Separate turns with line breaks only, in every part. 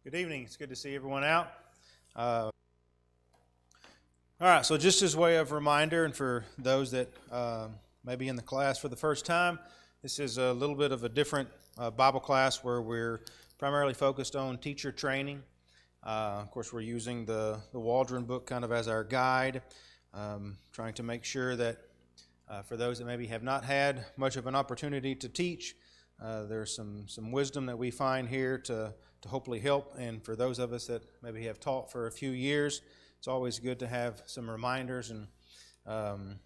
Good evening. It's good to see everyone out. All right, so just as way of reminder, and for those that may be in the class for the first time, this is a little bit of a different Bible class where we're primarily focused on teacher training. Of course, we're using the Waldron book kind of as our guide, trying to make sure that for those that maybe have not had much of an opportunity to teach, there's some wisdom that we find here to hopefully help. And for those of us that maybe have taught for a few years, it's always good to have some reminders. And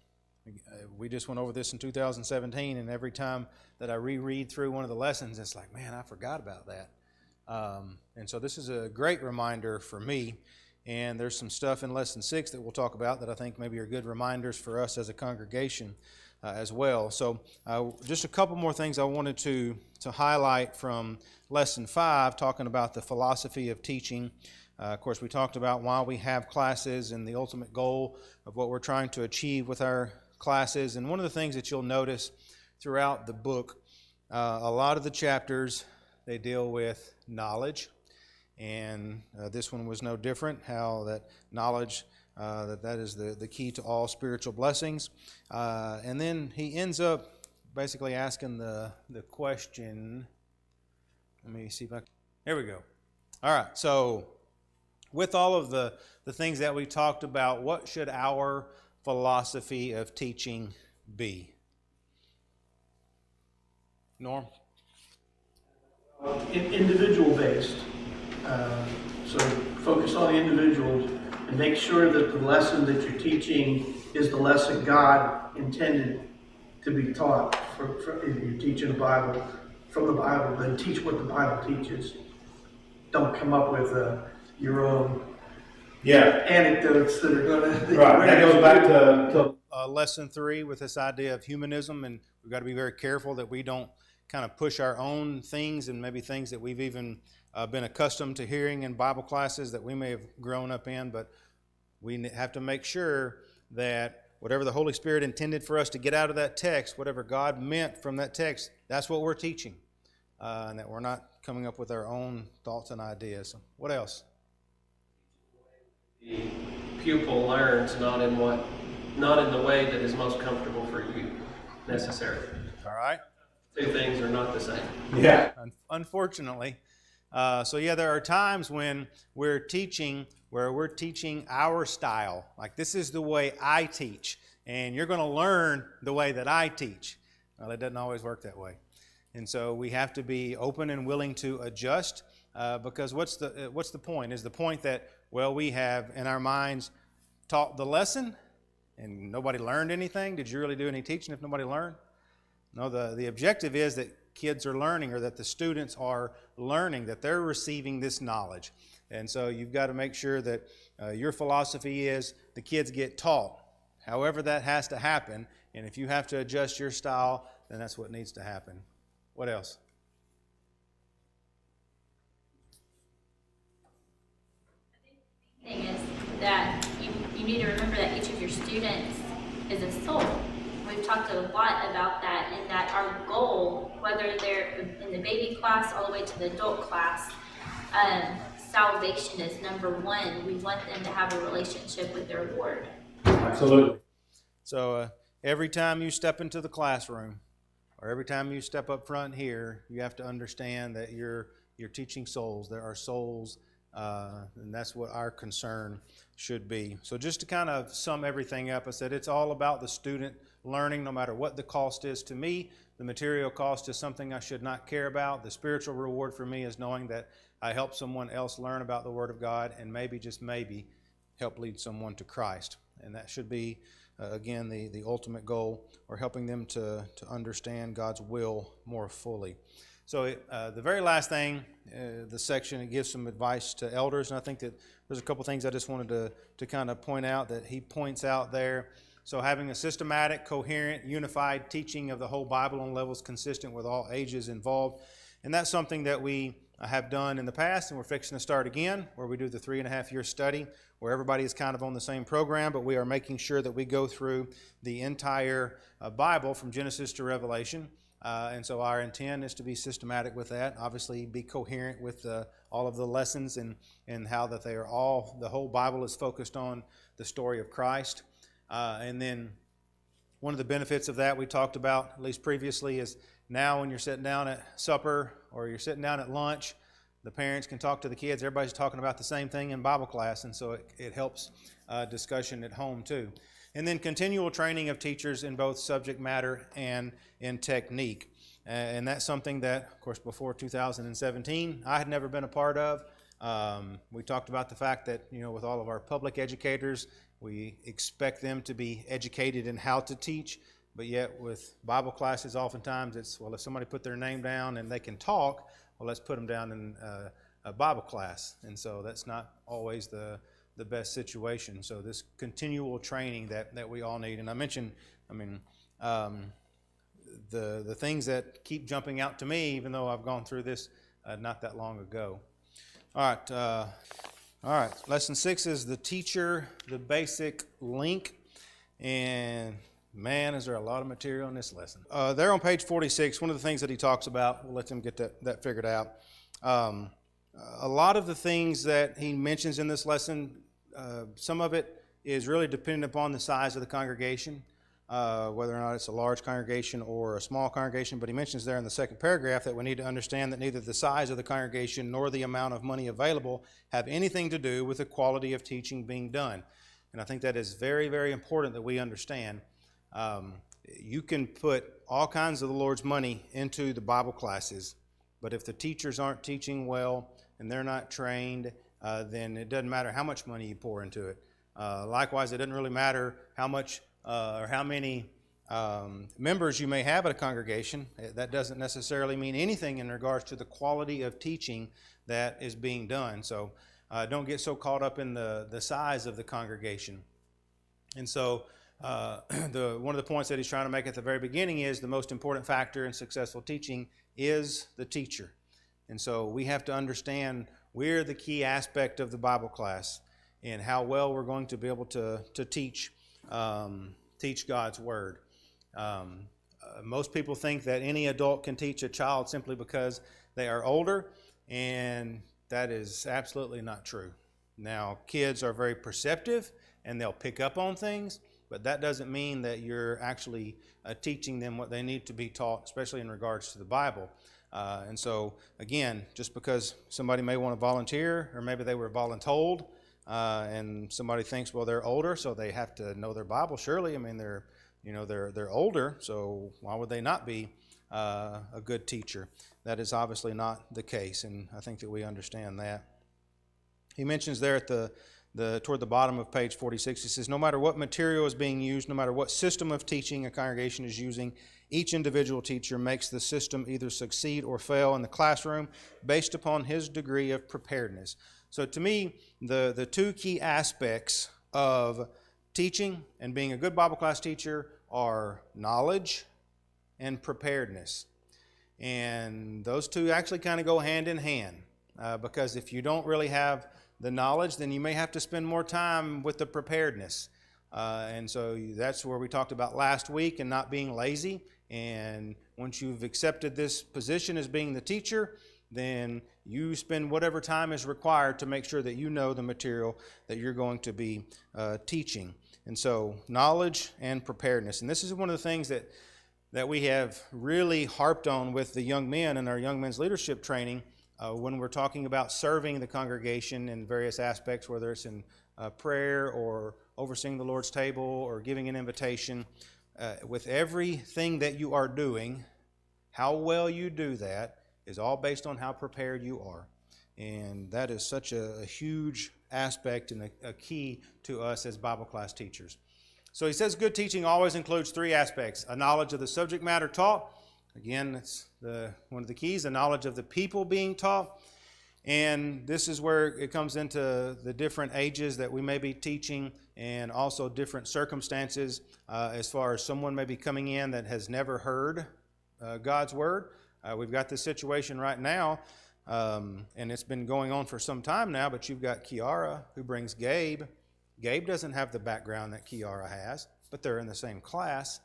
we just went over this in 2017, and every time that I reread through one of the lessons, it's like, man, I forgot about that. And so this is a great reminder for me. And there's some stuff in Lesson 6 that we'll talk about that I think maybe are good reminders for us as a congregation as well. So just a couple more things I wanted to highlight from Lesson 5, talking about the philosophy of teaching. Of course, we talked about why we have classes and the ultimate goal of what we're trying to achieve with our classes. And one of the things that you'll notice throughout the book, a lot of the chapters, they deal with knowledge. And this one was no different, how that knowledge, that is the key to all spiritual blessings. And then he ends up basically asking the question. Let me see if I can. There we go. All right, so with all of the things that we talked about, what should our philosophy of teaching be? Norm?
Individual based. So focus on the individuals and make sure that the lesson that you're teaching is the lesson God intended to be taught. If you're teaching the Bible from the Bible, then teach what the Bible teaches. Don't come up with your own anecdotes that are going to...
Right, that goes back to Lesson 3 with this idea of humanism, and we've got to be very careful that we don't kind of push our own things and maybe things that we've even been accustomed to hearing in Bible classes that we may have grown up in, but we have to make sure that whatever the Holy Spirit intended for us to get out of that text, whatever God meant from that text, that's what we're teaching, and that we're not coming up with our own thoughts and ideas. What else?
The pupil learns not in the way that is most comfortable for you necessarily.
All right.
Two things are not the same.
Yeah. Unfortunately. There are times when we're teaching where we're teaching our style. Like, this is the way I teach, and you're going to learn the way that I teach. Well, it doesn't always work that way. And so we have to be open and willing to adjust, because what's the point? Is the point that, well, we have in our minds taught the lesson and nobody learned anything? Did you really do any teaching if nobody learned? No, the objective is that kids are learning, or that the students are learning, that they're receiving this knowledge. And so you've got to make sure that your philosophy is the kids get taught. However that has to happen, and if you have to adjust your style, then that's what needs to happen. What else?
I think the thing is that you need to remember that each of your students is a soul. We've talked a lot about that, and that our goal, whether they're in the baby class all the way to the adult class, salvation is number one. We want them to have a relationship with their Lord.
Absolutely. So every time you step into the classroom, or every time you step up front here, you have to understand that you're teaching souls. There are souls, and that's what our concern should be. So just to kind of sum everything up, I said it's all about the student learning, no matter what the cost is to me. The material cost is something I should not care about. The spiritual reward for me is knowing that I help someone else learn about the Word of God, and maybe, just maybe, help lead someone to Christ. And that should be, again, the ultimate goal, or helping them to understand God's will more fully. So the very last thing, the section, it gives some advice to elders, and I think that there's a couple things I just wanted to kind of point out that he points out there. So having a systematic, coherent, unified teaching of the whole Bible on levels consistent with all ages involved. And that's something that we have done in the past, and we're fixing to start again, where we do the 3.5-year study, where everybody is kind of on the same program, but we are making sure that we go through the entire Bible from Genesis to Revelation. And so our intent is to be systematic with that, obviously be coherent with all of the lessons and how that they are all, the whole Bible is focused on the story of Christ. And then one of the benefits of that we talked about, at least previously, is now when you're sitting down at supper or you're sitting down at lunch, the parents can talk to the kids. Everybody's talking about the same thing in Bible class, and so it helps discussion at home too. And then continual training of teachers in both subject matter and in technique. And that's something that, of course, before 2017, I had never been a part of. We talked about the fact that, with all of our public educators, we expect them to be educated in how to teach, but yet with Bible classes, oftentimes it's, well, if somebody put their name down and they can talk, well, let's put them down in a Bible class. And so that's not always the best situation. So this continual training that we all need. And I mentioned, the things that keep jumping out to me, even though I've gone through this not that long ago. All right. Lesson 6 is the teacher, the basic link. And man, is there a lot of material in this lesson. There on page 46, one of the things that he talks about, we'll let them get that figured out. A lot of the things that he mentions in this lesson, some of it is really dependent upon the size of the congregation, whether or not it's a large congregation or a small congregation. But he mentions there in the second paragraph that we need to understand that neither the size of the congregation nor the amount of money available have anything to do with the quality of teaching being done. And I think that is very, very important that we understand. You can put all kinds of the Lord's money into the Bible classes, but if the teachers aren't teaching well and they're not trained, then it doesn't matter how much money you pour into it. Likewise, it doesn't really matter how much or how many members you may have at a congregation. That doesn't necessarily mean anything in regards to the quality of teaching that is being done. So don't get so caught up in the size of the congregation. And so one of the points that he's trying to make at the very beginning is the most important factor in successful teaching is the teacher. And so we have to understand we're the key aspect of the Bible class and how well we're going to be able to teach God's Word. Most people think that any adult can teach a child simply because they are older, and that is absolutely not true. Now, kids are very perceptive, and they'll pick up on things, but that doesn't mean that you're actually teaching them what they need to be taught, especially in regards to the Bible. And so, again, just because somebody may want to volunteer, or maybe they were voluntold, and somebody thinks, well, they're older, so they have to know their Bible. Surely, I mean, they're older, so why would they not be a good teacher? That is obviously not the case, and I think that we understand that. He mentions there at toward the bottom of page 46, he says, no matter what material is being used, no matter what system of teaching a congregation is using, each individual teacher makes the system either succeed or fail in the classroom based upon his degree of preparedness. So to me, the two key aspects of teaching and being a good Bible class teacher are knowledge and preparedness. And those two actually kind of go hand in hand, because if you don't really have the knowledge, then you may have to spend more time with the preparedness. And so that's where we talked about last week and not being lazy. And once you've accepted this position as being the teacher, then you spend whatever time is required to make sure that you know the material that you're going to be teaching. And so knowledge and preparedness. And this is one of the things that we have really harped on with the young men in our young men's leadership training when we're talking about serving the congregation in various aspects, whether it's in prayer or overseeing the Lord's table or giving an invitation. With everything that you are doing, how well you do that is all based on how prepared you are. And that is such a huge aspect and a key to us as Bible class teachers. So he says good teaching always includes three aspects: a knowledge of the subject matter taught. Again, that's one of the keys, a knowledge of the people being taught. And this is where it comes into the different ages that we may be teaching, and also different circumstances as far as someone may be coming in that has never heard God's Word. We've got this situation right now, and it's been going on for some time now, but you've got Kiara who brings Gabe. Gabe doesn't have the background that Kiara has, but they're in the same class.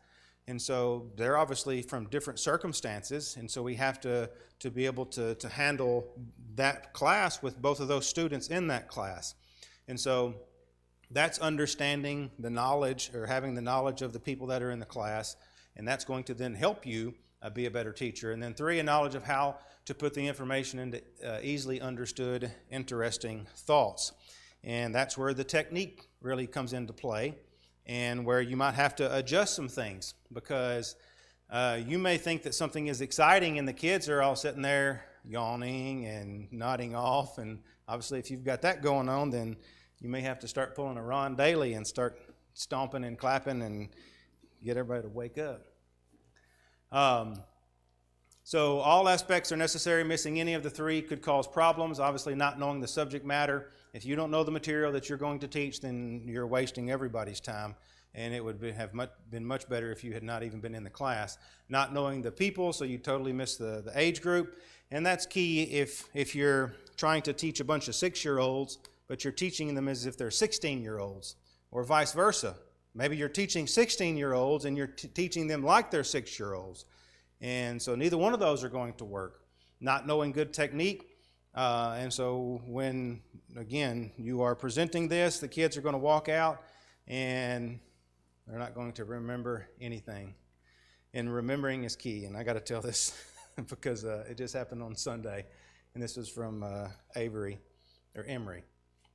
And so they're obviously from different circumstances, and so we have to be able to handle that class with both of those students in that class. And so that's understanding the knowledge, or having the knowledge of the people that are in the class, and that's going to then help you be a better teacher. And then 3, a knowledge of how to put the information into easily understood, interesting thoughts. And that's where the technique really comes into play, and where you might have to adjust some things, because you may think that something is exciting and the kids are all sitting there yawning and nodding off, and obviously if you've got that going on, then you may have to start pulling a Ron Daly and start stomping and clapping and get everybody to wake up. So all aspects are necessary. Missing any of the 3 could cause problems. Obviously, not knowing the subject matter. If you don't know the material that you're going to teach, then you're wasting everybody's time, and it would been much better if you had not even been in the class. Not knowing the people, so you totally miss the age group, and that's key if you're trying to teach a bunch of 6-year-olds, but you're teaching them as if they're 16-year-olds, or vice versa. Maybe you're teaching 16-year-olds and you're teaching them like they're 6-year-olds. And so neither one of those are going to work. Not knowing good technique. And so when, again, you are presenting this, the kids are going to walk out and they're not going to remember anything. And remembering is key. And I got to tell this because it just happened on Sunday. And this was from Emory. I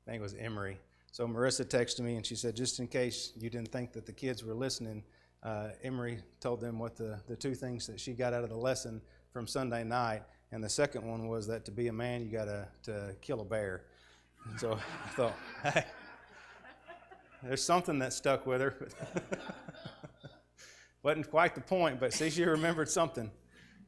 think it was Emory. So Marissa texted me and she said, just in case you didn't think that the kids were listening, Emory told them what the 2 things that she got out of the lesson from Sunday night, and the second one was that to be a man, you got to kill a bear. And so I thought, hey, there's something that stuck with her. Wasn't quite the point, but see, she remembered something.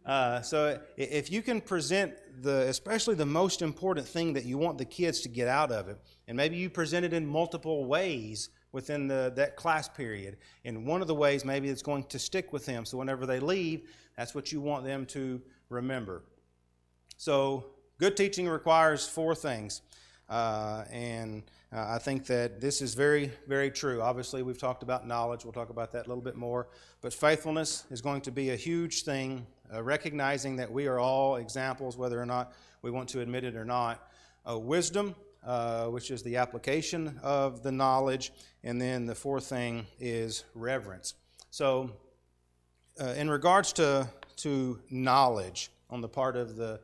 So if you can present especially the most important thing that you want the kids to get out of it, and maybe you present it in multiple ways within that class period. And one of the ways maybe it's going to stick with them, so whenever they leave, that's what you want them to remember. So good teaching requires 4 things. I think that this is very, very true. Obviously, we've talked about knowledge. We'll talk about that a little bit more. But faithfulness is going to be a huge thing, recognizing that we are all examples, whether or not we want to admit it or not. Wisdom, which is the application of the knowledge. And then the 4th thing is reverence. So in regards to knowledge on the part of the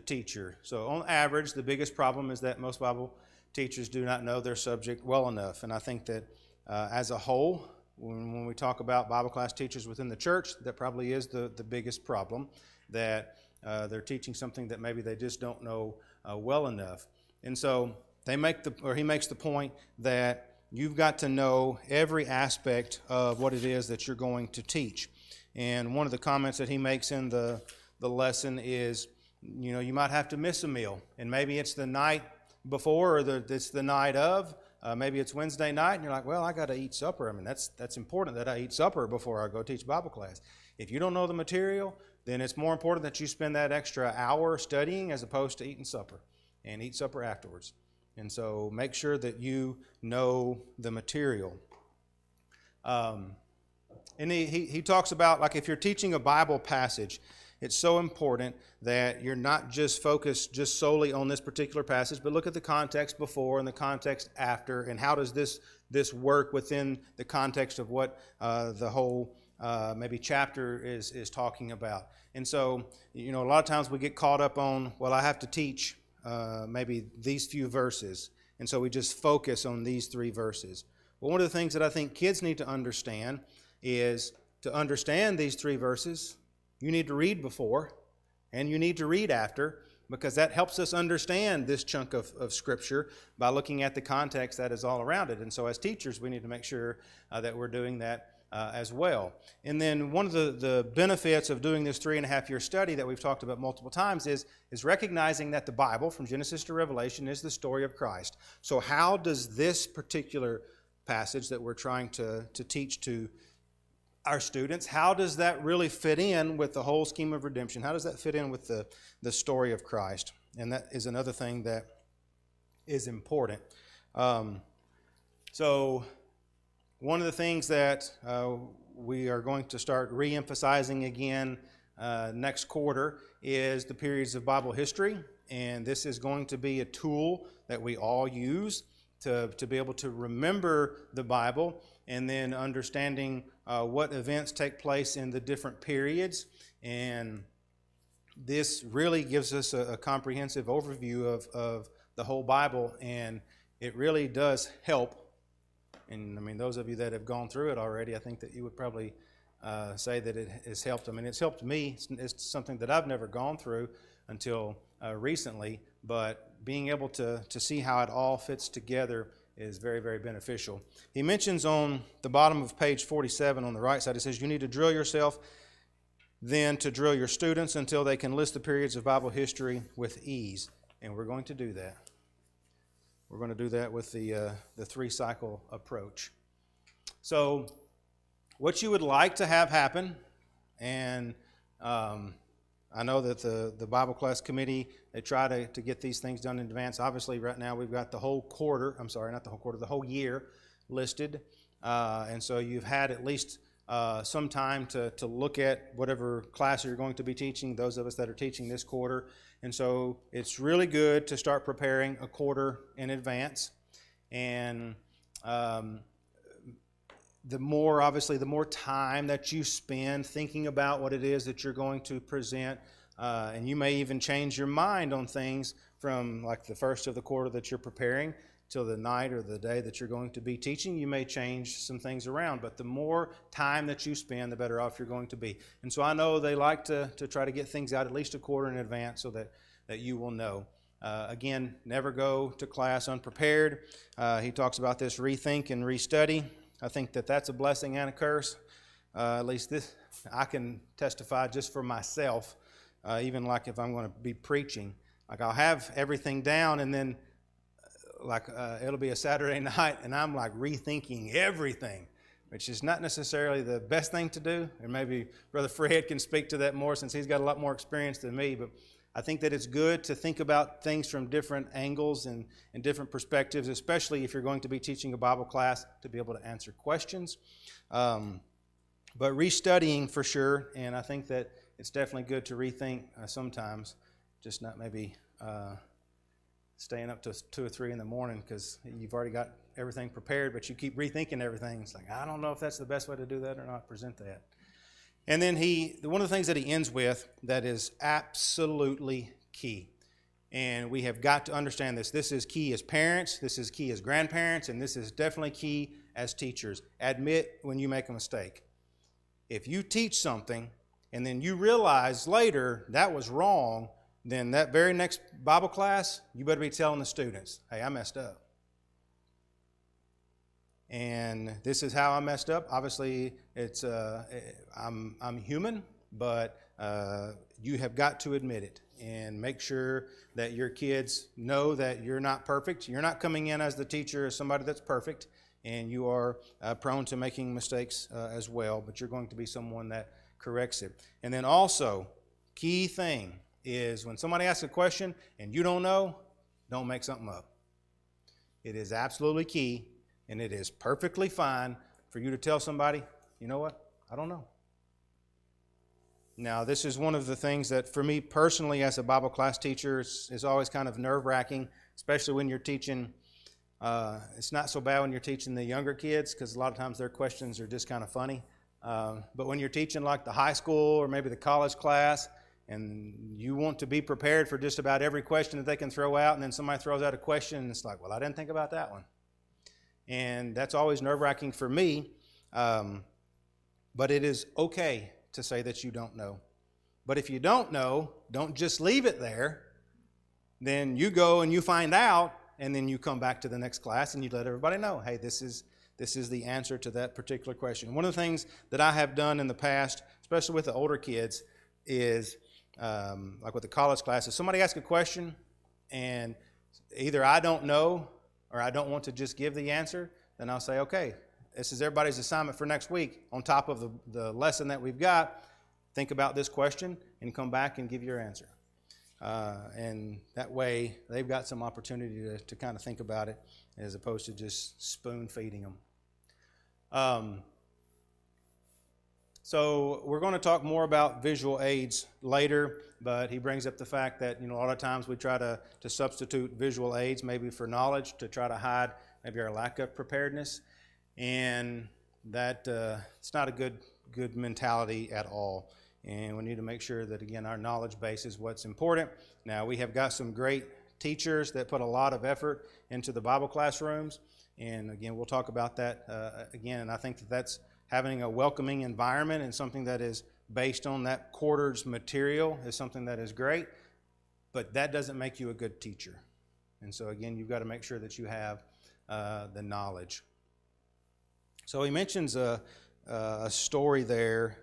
teacher, so on average, the biggest problem is that most Bible teachers do not know their subject well enough. And I think that as a whole, when we talk about Bible class teachers within the church, that probably is the biggest problem, that they're teaching something that maybe they just don't know well enough. And so he makes the point that you've got to know every aspect of what it is that you're going to teach. And one of the comments that he makes in the lesson is, you might have to miss a meal, and maybe it's the night before, or it's the night of. Maybe it's Wednesday night, and you're like, well, I got to eat supper. I mean, that's important that I eat supper before I go teach Bible class. If you don't know the material, then it's more important that you spend that extra hour studying as opposed to eating supper, and eat supper afterwards. And so make sure that you know the material. And he talks about, like, if you're teaching a Bible passage, it's so important that you're not just focused just solely on this particular passage, but look at the context before and the context after, and how does this work within the context of what the whole maybe chapter is talking about. And so, a lot of times we get caught up on, well, I have to teach maybe these few verses, and so we just focus on these 3 verses. Well, one of the things that I think kids need to understand is, to understand these 3 verses, you need to read before and you need to read after, because that helps us understand this chunk of Scripture by looking at the context that is all around it. And so as teachers, we need to make sure that we're doing that as well. And then one of the benefits of doing this 3.5-year study that we've talked about multiple times is recognizing that the Bible, from Genesis to Revelation, is the story of Christ. So how does this particular passage that we're trying to teach to our students, how does that really fit in with the whole scheme of redemption? How does that fit in with the story of Christ? And that is another thing that is important. So one of the things that we are going to start re-emphasizing again next quarter is the periods of Bible history, and this is going to be a tool that we all use to be able to remember the Bible, and then understanding what events take place in the different periods. And this really gives us a comprehensive overview of the whole Bible, and it really does help. And I mean, those of you that have gone through it already, I think that you would probably say that it has helped. I mean, it's helped me. It's something that I've never gone through until recently, but being able to see how it all fits together is very, very beneficial. He mentions on the bottom of page 47 on the right side, it says, you need to drill yourself, then to drill your students until they can list the periods of Bible history with ease. And we're going to do that. We're going to do that with the three-cycle approach. So what you would like to have happen, and I know that the Bible class committee, they try to get these things done in advance. Obviously, right now we've got the whole quarter, the whole year listed. And so you've had at least some time to look at whatever class you're going to be teaching, those of us that are teaching this quarter. And so it's really good to start preparing a quarter in advance. And the more time that you spend thinking about what it is that you're going to present, and you may even change your mind on things from like the first of the quarter that you're preparing till the night or the day that you're going to be teaching. You may change some things around, but the more time that you spend, the better off you're going to be. And so I know they like to try to get things out at least a quarter in advance so that you will know. Again, never go to class unprepared. He talks about this rethink and restudy. I think that that's a blessing and a curse. At least this, I can testify just for myself, even like if I'm going to be preaching. Like I'll have everything down, and then like it'll be a Saturday night, and I'm like rethinking everything, which is not necessarily the best thing to do. And maybe Brother Fred can speak to that more since he's got a lot more experience than me. But I think that it's good to think about things from different angles and different perspectives, especially if you're going to be teaching a Bible class, to be able to answer questions. But restudying for sure, and I think that it's definitely good to rethink sometimes, just not maybe staying up to 2 or 3 in the morning because you've already got everything prepared, but you keep rethinking everything. It's like, I don't know if that's the best way to do that or not, present that. And then one of the things that he ends with that is absolutely key, and we have got to understand this. This is key as parents, this is key as grandparents, and this is definitely key as teachers. Admit when you make a mistake. If you teach something and then you realize later that was wrong, then that very next Bible class, you better be telling the students, hey, I messed up. And this is how I messed up. Obviously, it's I'm human, but you have got to admit it and make sure that your kids know that you're not perfect. You're not coming in as the teacher, as somebody that's perfect, and you are prone to making mistakes as well, but you're going to be someone that corrects it. And then also, key thing is when somebody asks a question and you don't know, don't make something up. It is absolutely key. And it is perfectly fine for you to tell somebody, you know what, I don't know. Now, this is one of the things that for me personally as a Bible class teacher is always kind of nerve-wracking, especially when you're teaching. It's not so bad when you're teaching the younger kids because a lot of times their questions are just kind of funny. But when you're teaching like the high school or maybe the college class, and you want to be prepared for just about every question that they can throw out, and then somebody throws out a question and it's like, well, I didn't think about that one. And that's always nerve-wracking for me, but it is okay to say that you don't know. But if you don't know, don't just leave it there. Then you go and you find out, and then you come back to the next class and you let everybody know, hey, this is the answer to that particular question. One of the things that I have done in the past, especially with the older kids, is like with the college classes, somebody asks a question, and either I don't know or I don't want to just give the answer, then I'll say, okay, this is everybody's assignment for next week. On top of the lesson that we've got, think about this question and come back and give your answer. And that way, they've got some opportunity to kind of think about it as opposed to just spoon feeding them. So we're going to talk more about visual aids later, but he brings up the fact that, a lot of times we try to substitute visual aids maybe for knowledge to try to hide maybe our lack of preparedness, and that it's not a good mentality at all. And we need to make sure that, again, our knowledge base is what's important. Now, we have got some great teachers that put a lot of effort into the Bible classrooms, and again, we'll talk about that again, and I think that that's having a welcoming environment and something that is based on that quarter's material is something that is great, but that doesn't make you a good teacher. And so again, you've got to make sure that you have the knowledge. So he mentions a story there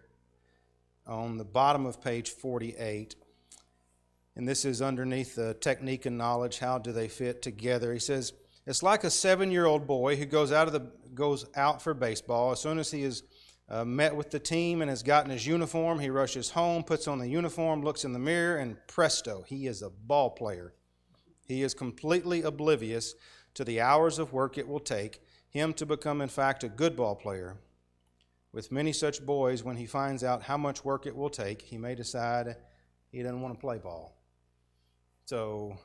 on the bottom of page 48, and this is underneath the technique and knowledge, how do they fit together. He says, it's like a 7-year-old boy who goes out for baseball. As soon as he is met with the team and has gotten his uniform, he rushes home, puts on the uniform, looks in the mirror, and presto, he is a ball player. He is completely oblivious to the hours of work it will take him to become, in fact, a good ball player. With many such boys, when he finds out how much work it will take, he may decide he doesn't want to play ball. So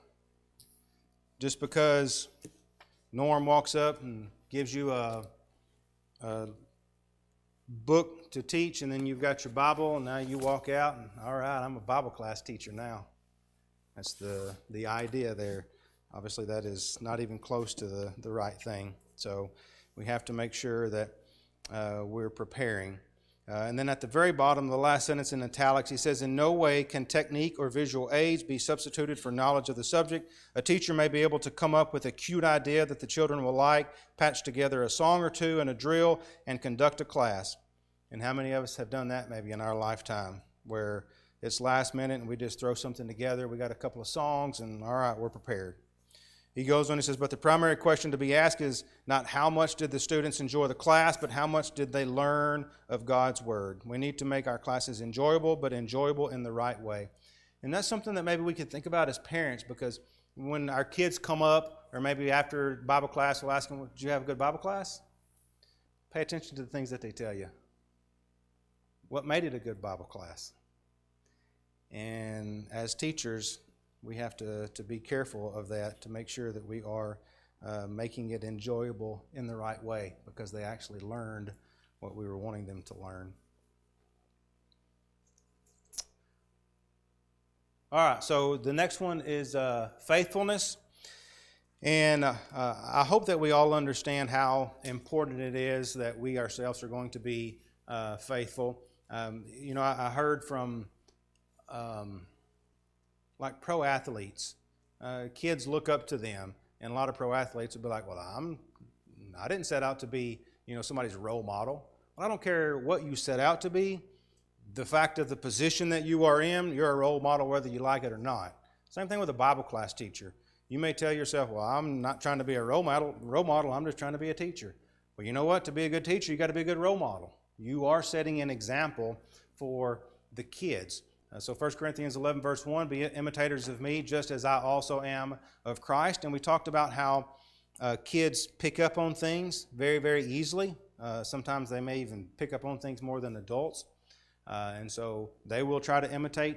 just because Norm walks up and gives you a book to teach, and then you've got your Bible, and now you walk out, and all right, I'm a Bible class teacher now. That's the idea there. Obviously, that is not even close to the right thing. So we have to make sure that we're preparing. And then at the very bottom, the last sentence in italics, he says, in no way can technique or visual aids be substituted for knowledge of the subject. A teacher may be able to come up with a cute idea that the children will like, patch together a song or two and a drill, and conduct a class. And how many of us have done that maybe in our lifetime, where it's last minute and we just throw something together, we got a couple of songs, and all right, we're prepared. He goes on, he says, but the primary question to be asked is not how much did the students enjoy the class, but how much did they learn of God's Word. We need to make our classes enjoyable, but enjoyable in the right way. And that's something that maybe we could think about as parents, because when our kids come up, or maybe after Bible class, we'll ask them, did you have a good Bible class? Pay attention to the things that they tell you. What made it a good Bible class? And as teachers, we have to be careful of that to make sure that we are making it enjoyable in the right way, because they actually learned what we were wanting them to learn. All right, so the next one is faithfulness. And I hope that we all understand how important it is that we ourselves are going to be faithful. I heard from like pro athletes, kids look up to them, and a lot of pro athletes will be like, well, I didn't set out to be, somebody's role model. Well, I don't care what you set out to be. The fact of the position that you are in, you're a role model whether you like it or not. Same thing with a Bible class teacher. You may tell yourself, well, I'm not trying to be a role model, I'm just trying to be a teacher. Well, you know what? To be a good teacher, you got to be a good role model. You are setting an example for the kids. So 1 Corinthians 11, verse 1, be imitators of me, just as I also am of Christ. And we talked about how kids pick up on things very, very easily. Sometimes they may even pick up on things more than adults. And so they will try to imitate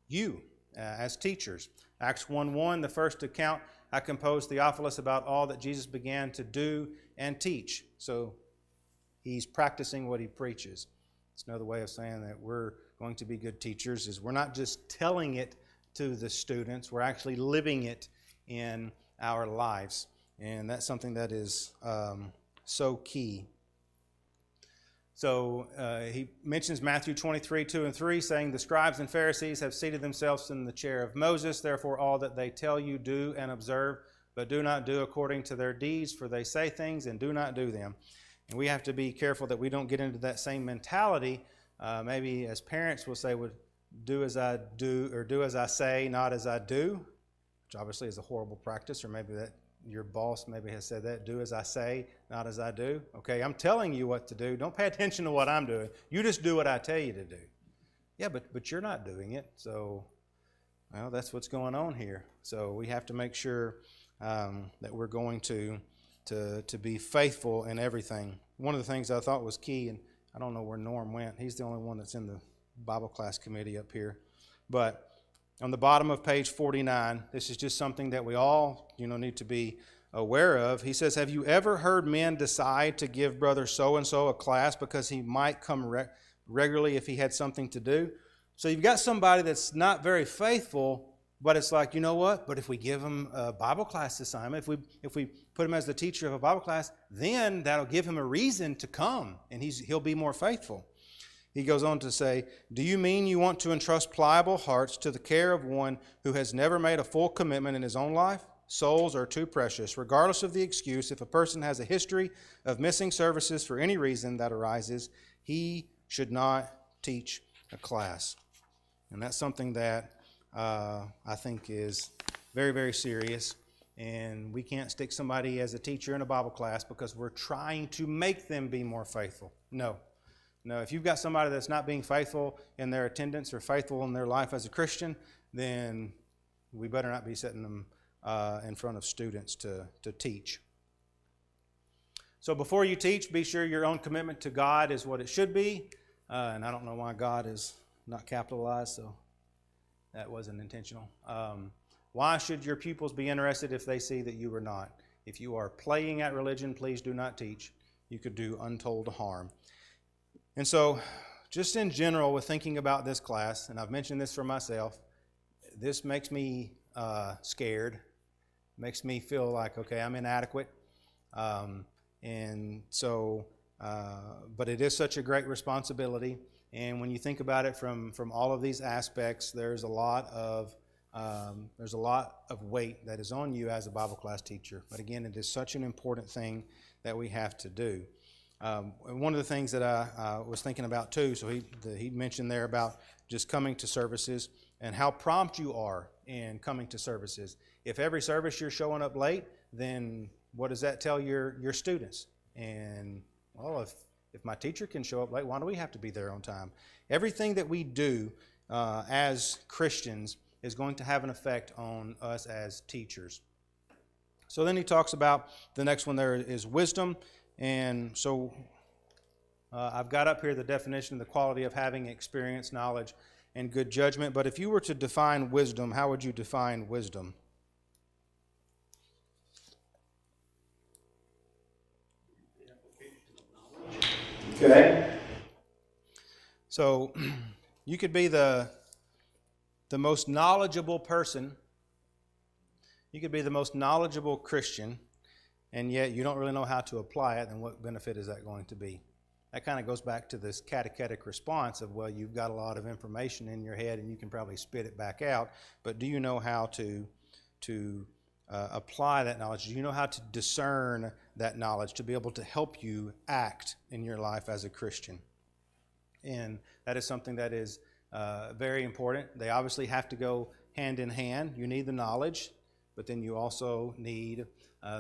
you as teachers. Acts 1:1, the first account, I composed Theophilus about all that Jesus began to do and teach. So he's practicing what he preaches. It's another way of saying that we're going to be good teachers is we're not just telling it to the students, we're actually living it in our lives. And that's something that is so key. So he mentions Matthew 23, 2 and 3, saying, the scribes and Pharisees have seated themselves in the chair of Moses. Therefore, all that they tell you, do and observe, but do not do according to their deeds, for they say things and do not do them. And we have to be careful that we don't get into that same mentality. Maybe as parents we'll say, well, do as I do, or do as I say, not as I do, which obviously is a horrible practice, or maybe that your boss maybe has said that, do as I say, not as I do. Okay, I'm telling you what to do. Don't pay attention to what I'm doing. You just do what I tell you to do. Yeah, but you're not doing it. So, well, that's what's going on here. So we have to make sure that we're going to be faithful in everything. one of the things I thought was key, and I don't know where Norm went. He's the only one that's in the Bible class committee up here. But on the bottom of page 49, this is just something that we all, need to be aware of. He says, have you ever heard men decide to give brother so-and-so a class because he might come regularly if he had something to do? So you've got somebody that's not very faithful, but it's like, you know what? But if we give him a Bible class assignment, if we put him as the teacher of a Bible class, then that'll give him a reason to come, and he'll be more faithful. He goes on to say, do you mean you want to entrust pliable hearts to the care of one who has never made a full commitment in his own life? Souls are too precious. Regardless of the excuse, if a person has a history of missing services for any reason that arises, he should not teach a class. And that's something that I think is very, very serious. And we can't stick somebody as a teacher in a Bible class because we're trying to make them be more faithful. No, if you've got somebody that's not being faithful in their attendance or faithful in their life as a Christian, then we better not be setting them in front of students to teach. So before you teach, be sure your own commitment to God is what it should be. And I don't know why God is not capitalized, so that wasn't intentional. Why should your pupils be interested if they see that you are not? If you are playing at religion, please do not teach. You could do untold harm. And so, just in general, with thinking about this class, and I've mentioned this for myself, this makes me scared, makes me feel like, okay, I'm inadequate. And so, but it is such a great responsibility. And when you think about it from all of these aspects, there's a lot of weight that is on you as a Bible class teacher. But again, it is such an important thing that we have to do. One of the things that I was thinking about too, so he mentioned there about just coming to services and how prompt you are in coming to services. If every service you're showing up late, then what does that tell your students? And well, if my teacher can show up late, why do we have to be there on time? Everything that we do as Christians is going to have an effect on us as teachers. So then he talks about the next one there is wisdom. And so I've got up here the definition of the quality of having experience, knowledge, and good judgment. But if you were to define wisdom, how would you define wisdom?
Okay.
So you could be the most knowledgeable person. You could be the most knowledgeable Christian, and yet you don't really know how to apply it, then what benefit is that going to be? That kind of goes back to this catechetic response of, well, you've got a lot of information in your head and you can probably spit it back out, but do you know how to apply that knowledge? Do you know how to discern that knowledge to be able to help you act in your life as a Christian? And that is something that is very important. They obviously have to go hand in hand. You need the knowledge, but then you also need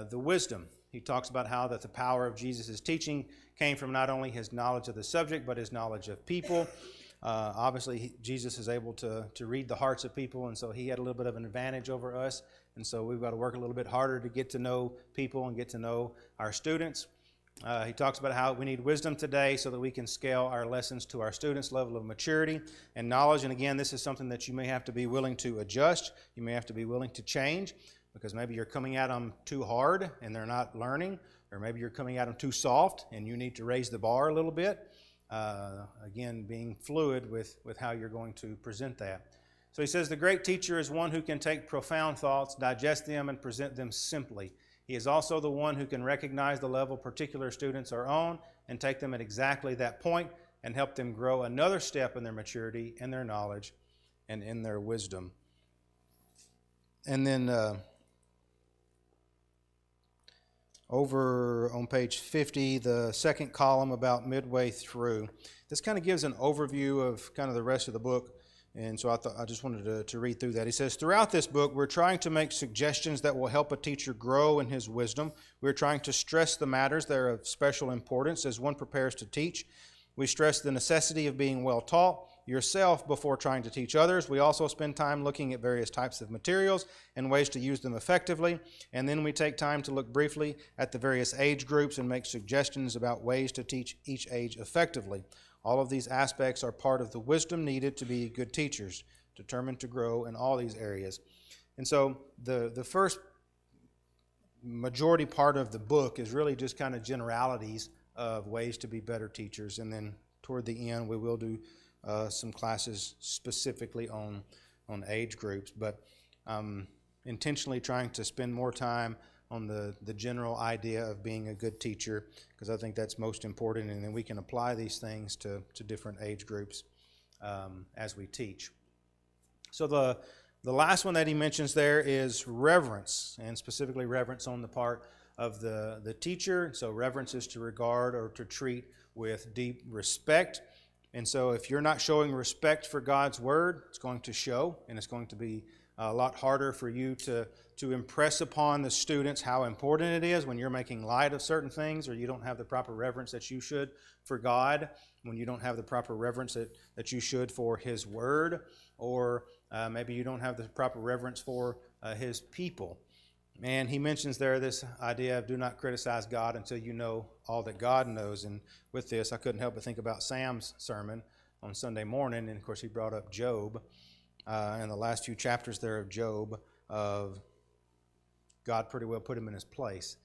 the wisdom. He talks about how that the power of Jesus' teaching came from not only his knowledge of the subject, but his knowledge of people. Obviously, Jesus is able to read the hearts of people, and so he had a little bit of an advantage over us. And so we've got to work a little bit harder to get to know people and get to know our students. He talks about how we need wisdom today so that we can scale our lessons to our students' level of maturity and knowledge. And again, this is something that you may have to be willing to adjust. You may have to be willing to change because maybe you're coming at them too hard and they're not learning, or maybe you're coming at them too soft and you need to raise the bar a little bit. Again, being fluid with how you're going to present that. So he says, the great teacher is one who can take profound thoughts, digest them, and present them simply. He is also the one who can recognize the level particular students are on and take them at exactly that point and help them grow another step in their maturity, in their knowledge, and in their wisdom. And then over on page 50, the second column about midway through, this kind of gives an overview of kind of the rest of the book. And so I just wanted to read through that. He says, throughout this book, we're trying to make suggestions that will help a teacher grow in his wisdom. We're trying to stress the matters that are of special importance as one prepares to teach. We stress the necessity of being well taught. yourself before trying to teach others. We also spend time looking at various types of materials and ways to use them effectively. And then we take time to look briefly at the various age groups and make suggestions about ways to teach each age effectively. All of these aspects are part of the wisdom needed to be good teachers, determined to grow in all these areas. And so the first majority part of the book is really just kind of generalities of ways to be better teachers, and then toward the end we will do some classes specifically on age groups, but intentionally trying to spend more time on the general idea of being a good teacher, because I think that's most important, and then we can apply these things to different age groups as we teach. So the last one that he mentions there is reverence, and specifically reverence on the part of the teacher. So reverence is to regard or to treat with deep respect. And so if you're not showing respect for God's Word, it's going to show, and it's going to be a lot harder for you to impress upon the students how important it is when you're making light of certain things, or you don't have the proper reverence that you should for God, when you don't have the proper reverence that you should for His Word, or maybe you don't have the proper reverence for His people. And he mentions there this idea of do not criticize God until you know all that God knows. And with this, I couldn't help but think about Sam's sermon on Sunday morning. And of course, he brought up Job and the last few chapters there of Job, of God pretty well put him in his place.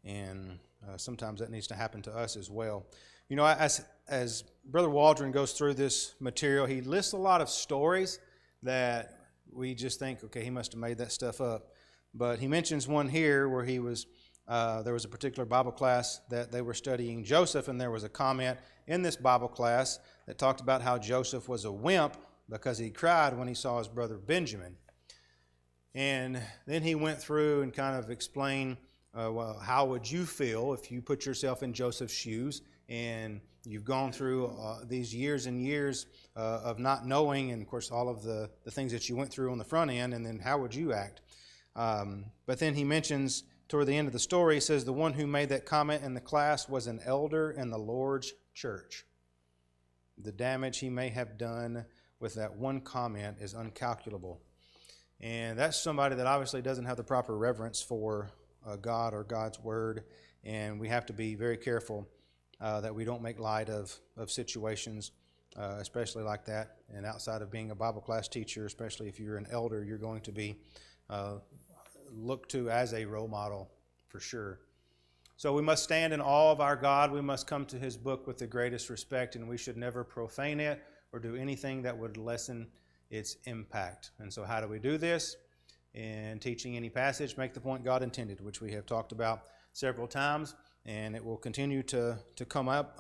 And sometimes that needs to happen to us as well. You know, as Brother Waldron goes through this material, he lists a lot of stories that we just think, okay, he must have made that stuff up. But he mentions one here where there was a particular Bible class that they were studying Joseph, and there was a comment in this Bible class that talked about how Joseph was a wimp because he cried when he saw his brother Benjamin. And then he went through and kind of explained, well, how would you feel if you put yourself in Joseph's shoes and you've gone through these years and years of not knowing, and of course all of the things that you went through on the front end, and then how would you act? But then he mentions toward the end of the story, he says the one who made that comment in the class was an elder in the Lord's church. The damage he may have done with that one comment is incalculable. And that's somebody that obviously doesn't have the proper reverence for God or God's Word, and we have to be very careful that we don't make light of situations, especially like that. And outside of being a Bible class teacher, especially if you're an elder, you're going to be looked to as a role model for sure. So we must stand in awe of our God. We must come to His book with the greatest respect, and we should never profane it or do anything that would lessen its impact. And so how do we do this? In teaching any passage, make the point God intended, which we have talked about several times, and it will continue to come up,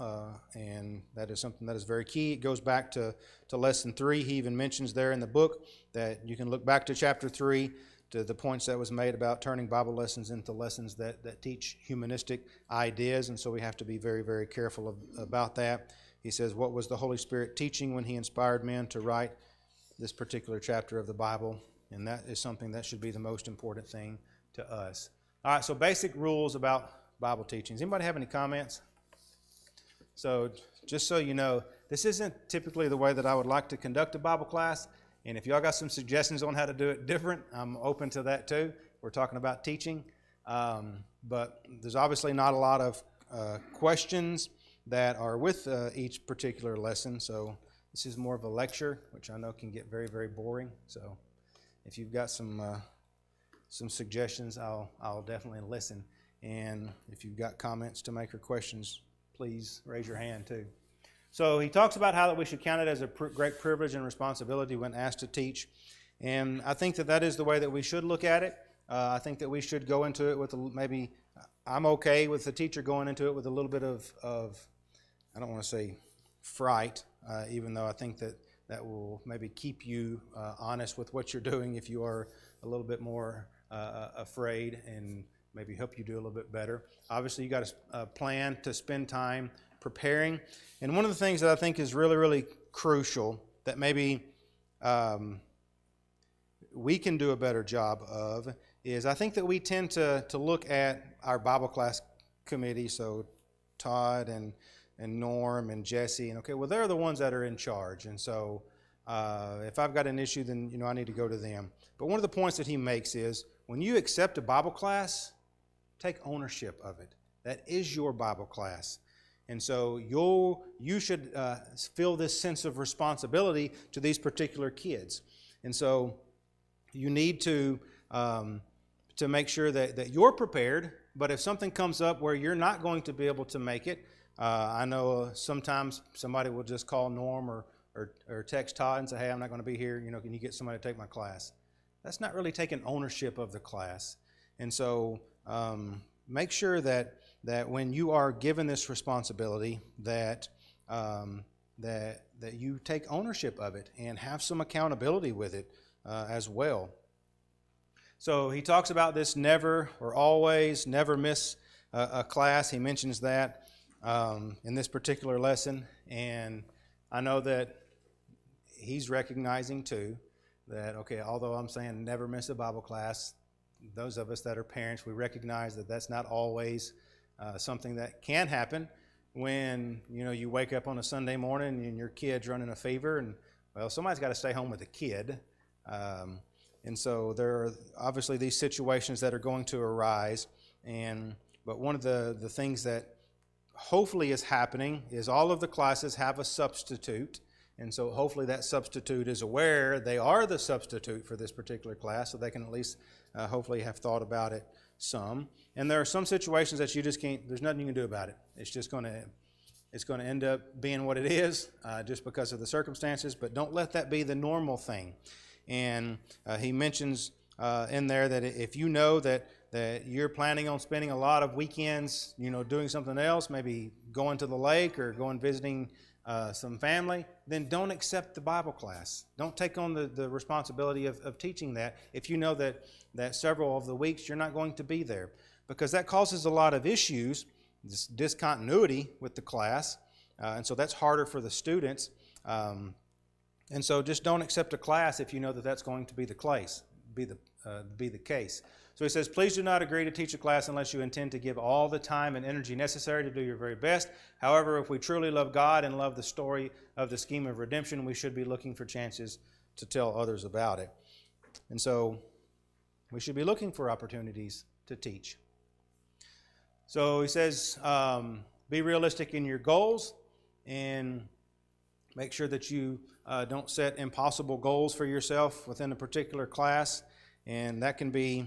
and that is something that is very key. It goes back to lesson 3. He even mentions there in the book that you can look back to chapter 3 to the points that was made about turning Bible lessons into lessons that teach humanistic ideas, and so we have to be very, very careful about that. He says, what was the Holy Spirit teaching when He inspired men to write this particular chapter of the Bible? And that is something that should be the most important thing to us. All right, so basic rules about Bible teachings. Anybody have any comments? So just so you know, this isn't typically the way that I would like to conduct a Bible class. And if y'all got some suggestions on how to do it different, I'm open to that too. We're talking about teaching. But there's obviously not a lot of questions that are with each particular lesson. So this is more of a lecture, which I know can get very, very boring. So if you've got some suggestions, I'll definitely listen. And if you've got comments to make or questions, please raise your hand too. So he talks about how that we should count it as a great privilege and responsibility when asked to teach. And I think that is the way that we should look at it. I think that we should go into it with maybe, I'm okay with the teacher going into it with a little bit of I don't want to say fright, even though I think that will maybe keep you honest with what you're doing if you are a little bit more afraid, and maybe help you do a little bit better. Obviously, you got to plan to spend time preparing. And one of the things that I think is really, really crucial that maybe we can do a better job of is I think that we tend to look at our Bible class committee, so Todd and Norm and Jesse, and okay, well, they're the ones that are in charge. And so If I've got an issue, then I need to go to them. But one of the points that he makes is when you accept a Bible class, take ownership of it. That is your Bible class. And so you should feel this sense of responsibility to these particular kids. And so you need to make sure that you're prepared. But if something comes up where you're not going to be able to make it, I know sometimes somebody will just call Norm or text Todd and say, hey, I'm not going to be here. Can you get somebody to take my class? That's not really taking ownership of the class. And so make sure that when you are given this responsibility, that you take ownership of it and have some accountability with it as well. So he talks about this never or always, never miss a class. He mentions that in this particular lesson. And I know that he's recognizing too that, okay, although I'm saying never miss a Bible class, those of us that are parents, we recognize that that's not always something that can happen when, you wake up on a Sunday morning and your kid's running a fever and, well, somebody's got to stay home with the kid. And so there are obviously these situations that are going to arise. But one of the things that hopefully is happening is all of the classes have a substitute. And so hopefully that substitute is aware they are the substitute for this particular class, so they can at least hopefully have thought about it some. And there are some situations that you just can't, there's nothing you can do about it. It's just going to end up being what it is just because of the circumstances, but don't let that be the normal thing. And he mentions in there that if you know that you're planning on spending a lot of weekends, doing something else, maybe going to the lake or going visiting some family, then don't accept the Bible class. Don't take on the responsibility of teaching that if you know that several of the weeks you're not going to be there, because that causes a lot of issues, this discontinuity with the class, and so that's harder for the students. And so just don't accept a class if you know that that's going to be the case. So he says, please do not agree to teach a class unless you intend to give all the time and energy necessary to do your very best. However, if we truly love God and love the story of the scheme of redemption, we should be looking for chances to tell others about it. And so we should be looking for opportunities to teach. So he says, be realistic in your goals and make sure that you don't set impossible goals for yourself within a particular class. And that can be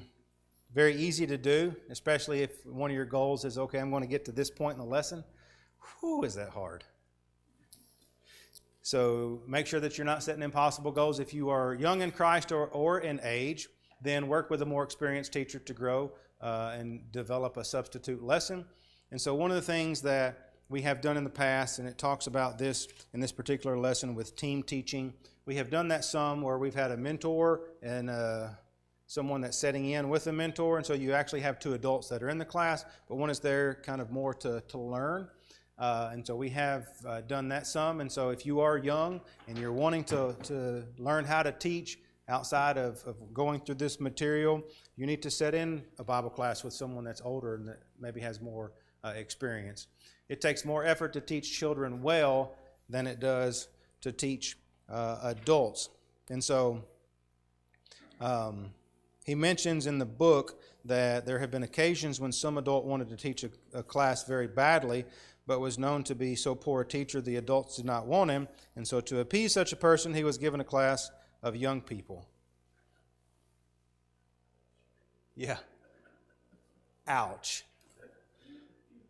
very easy to do, especially if one of your goals is, okay, I'm going to get to this point in the lesson. Whew, is that hard? So make sure that you're not setting impossible goals. If you are young in Christ or in age, then work with a more experienced teacher to grow and develop a substitute lesson. And so one of the things that we have done in the past, and it talks about this in this particular lesson with team teaching, we have done that some where we've had a mentor and someone that's setting in with a mentor, and so you actually have two adults that are in the class, but one is there kind of more to learn. And so we have done that some, and so if you are young and you're wanting to learn how to teach outside of going through this material, you need to set in a Bible class with someone that's older and that maybe has more experience. It takes more effort to teach children well than it does to teach adults. And so he mentions in the book that there have been occasions when some adult wanted to teach a class very badly, but was known to be so poor a teacher the adults did not want him. And so to appease such a person, he was given a class of young people. Yeah. Ouch.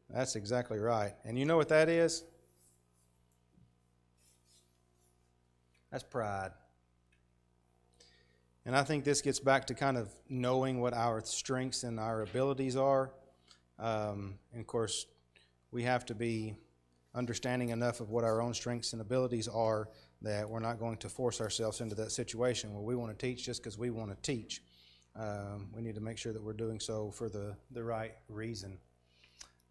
That's exactly right. And you know what that is? That's pride. And I think this gets back to kind of knowing what our strengths and our abilities are. And of course, we have to be understanding enough of what our own strengths and abilities are that we're not going to force ourselves into that situation where we want to teach just because we want to teach. We need to make sure that we're doing so for the right reason.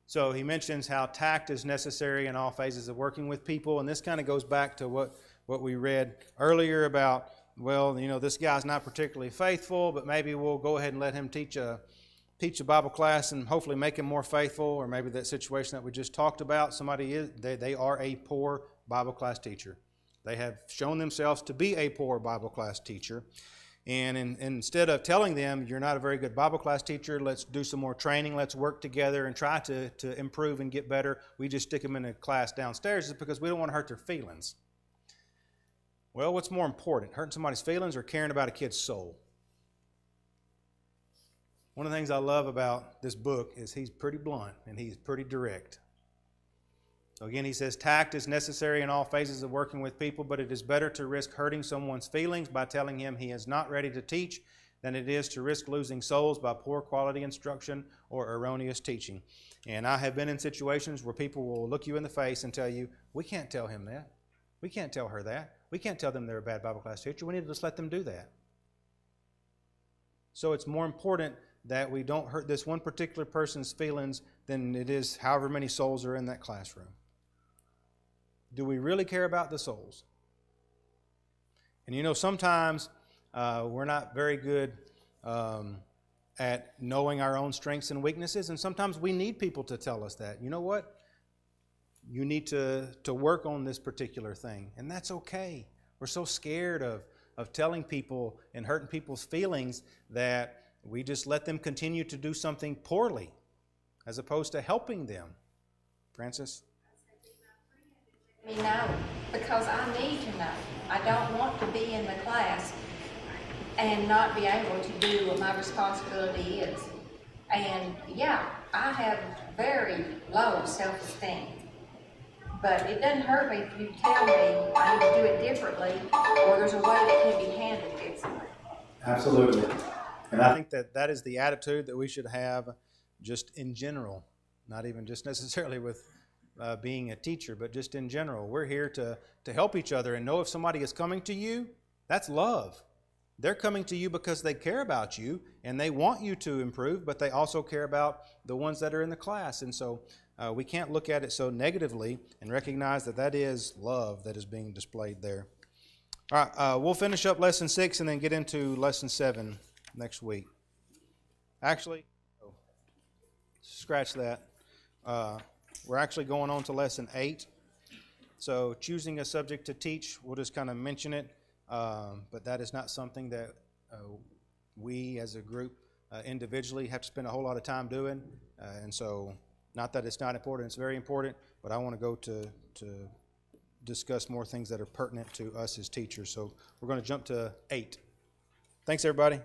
So he mentions how tact is necessary in all phases of working with people, and this kind of goes back to what we read earlier about, well, this guy's not particularly faithful, but maybe we'll go ahead and let him teach a Bible class and hopefully make him more faithful, or maybe that situation that we just talked about, they are a poor Bible class teacher. They have shown themselves to be a poor Bible class teacher. And instead of telling them, you're not a very good Bible class teacher, let's do some more training, let's work together and try to improve and get better, we just stick them in a class downstairs, is because we don't want to hurt their feelings. Well, what's more important, hurting somebody's feelings or caring about a kid's soul? One of the things I love about this book is he's pretty blunt and he's pretty direct. So again, he says, tact is necessary in all phases of working with people, but it is better to risk hurting someone's feelings by telling him he is not ready to teach than it is to risk losing souls by poor quality instruction or erroneous teaching. And I have been in situations where people will look you in the face and tell you, we can't tell him that. We can't tell her that. We can't tell them they're a bad Bible class teacher. We need to just let them do that. So it's more important that we don't hurt this one particular person's feelings than it is however many souls are in that classroom. Do we really care about the souls? And you know, sometimes we're not very good at knowing our own strengths and weaknesses, and sometimes we need people to tell us that. You know what? You need to work on this particular thing, and that's okay. We're so scared of telling people and hurting people's feelings that we just let them continue to do something poorly as opposed to helping them. Francis?
Me know, because I need to know. I don't want to be in the class and not be able to do what my responsibility is. And yeah, I have very low self-esteem. But it doesn't hurt me if you tell me I need to do it differently, or there's a way that can be handled differently.
Absolutely. And I think that is the attitude that we should have just in general, not even just necessarily with being a teacher, but just in general. We're here to help each other and know if somebody is coming to you, that's love. They're coming to you because they care about you and they want you to improve, but they also care about the ones that are in the class. And so we can't look at it so negatively and recognize that is love that is being displayed there. All right, we'll finish up Lesson 6 and then get into Lesson 7 next week. Actually, scratch that. We're actually going on to Lesson 8. So choosing a subject to teach, we'll just kind of mention it, but that is not something that we as a group individually have to spend a whole lot of time doing. And so not that it's not important, it's very important, but I want to go to discuss more things that are pertinent to us as teachers. So we're going to jump to 8. Thanks, everybody.